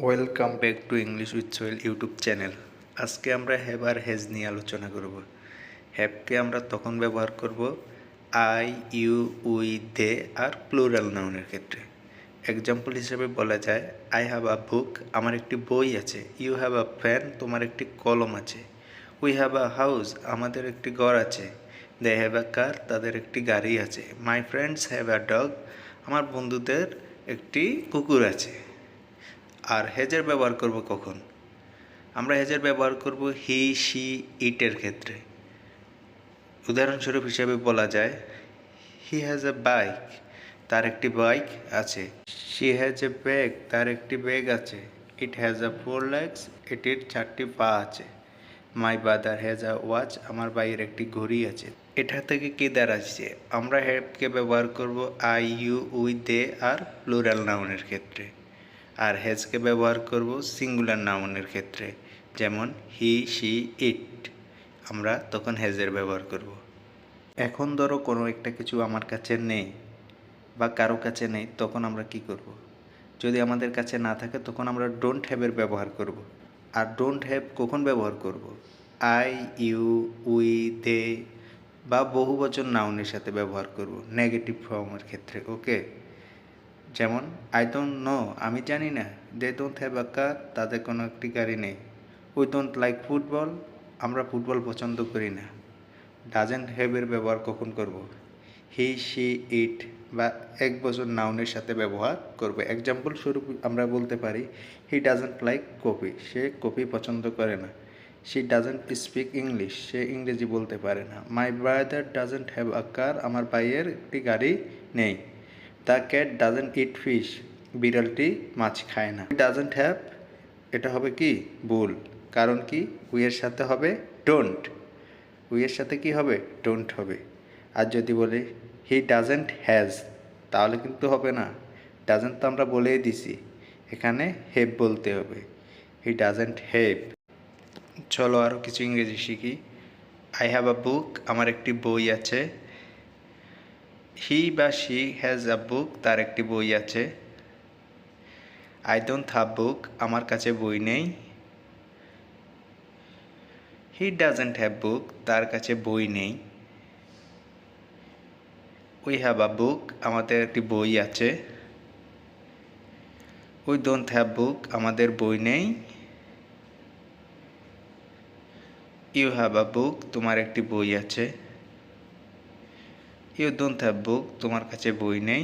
Welcome back to English with Sohel YouTube channel. আজকে আমরা have R has নিয়ে আলোচনা করব। হ্যাভকে আমরা তখন ব্যবহার করব আই, ইউ, উই, দে আর প্লুরাল নাউনের ক্ষেত্রে। এক্সাম্পল হিসেবে বলা যায়, আই হ্যাভ আ বুক, আমার একটি বই আছে। ইউ হ্যাভ আ পেন, তোমার একটি কলম আছে। উই হ্যাভ আ হাউস, আমাদের একটি ঘর আছে। দে হ্যাভ আ কার, তাদের একটি গাড়ি আছে। My friends have a dog, আমার বন্ধুদের একটি কুকুর আছে। আর হ্যাজের ব্যবহার করব কখন? আমরা হ্যাজের ব্যবহার করব হি, শি, ইটের ক্ষেত্রে। উদাহরণস্বরূপ হিসেবে বলা যায়, হি হ্যাজ এ বাইক, তার একটি বাইক আছে। শি হ্যাজ এ ব্যাগ, তার একটি ব্যাগ আছে। ইট হ্যাজ আ 4 legs, এটির 4টি পা আছে। My brother has a watch, আমার ভাইয়ের একটি ঘড়ি আছে। এটা থেকে কি দাঁড়াচ্ছে? আমরা হ্যাভকে ব্যবহার করব আই, ইউ, উই, দে আর প্লুরাল নাউনের ক্ষেত্রে। আর হ্যাজকে ব্যবহার করব সিঙ্গুলার নাউনের ক্ষেত্রে, যেমন হি, শি, ইট। আমরা তখন হ্যাজের ব্যবহার করব। এখন ধরো কোনো একটা কিছু আমার কাছে নেই বা কারো কাছে নেই, তখন আমরা কি করব? যদি আমাদের কাছে না থাকে তখন আমরা ডোন্ট হ্যাভের ব্যবহার করব। আর ডোন্ট হ্যাভ কখন ব্যবহার করব? আই, ইউ, উই, দে বা বহুবচন নাউনের সাথে ব্যবহার করব নেগেটিভ ফর্মের ক্ষেত্রে। ওকে, যেমন আই ডোন্ট নো, আমি জানি না। দে ডোন্ট হ্যাভ আ কার, তাদের কোনো একটি গাড়ি নেই। উই ডোন্ট লাইক ফুটবল, আমরা ফুটবল পছন্দ করি না। ডাজেন্ট হ্যাভের ব্যবহার কখন করব? হি, শি, ইট বা এক বচন নাউনের সাথে ব্যবহার করব। এক্সাম্পল স্বরূপ আমরা বলতে পারি, হি ডাজেন্ট লাইক কফি, সে কফি পছন্দ করে না। শি ডাজেন্ট স্পিক ইংলিশ, সে ইংরেজি বলতে পারে না। My brother doesn't have a car, আমার ভাইয়ের একটি গাড়ি নেই। The cat doesn't eat fish, বিড়ালটি মাছ খায় না। ডাজেন্ট হ্যাভ, এটা হবে কি ভুল, কারণ কি উইয়ের সাথে হবে ডোন্ট। উইয়ের সাথে কি হবে? ডোন্ট হবে। আর যদি বলি হি ডাজেন্ট হ্যাজ, তাহলে কিন্তু হবে না। ডাজেন্ট তো আমরা বলেই দিছি, এখানে হেভ বলতে হবে। He doesn't have. চলো আরও কিছু ইংরেজি শিখি। আই হ্যাভ আ বুক, আমার একটি বই আছে। হি বা শি হ্যাজ আ বুক, তার একটি বই আছে। আই ডোন্ট হ্যাভ বুক, আমার কাছে বই নেই। হি ডাজেন্ট হ্যাভ বুক, তার কাছে বই নেই। উই হ্যাভ আ বুক, আমাদের একটি বই আছে। উই ডোন্ট হ্যাভ বুক, আমাদের বই নেই। ইউ হ্যাভ আ বুক, তোমার একটি বই আছে। ইউ ডোন্ট হ্যাভ বুক, তোমার কাছে বই নেই।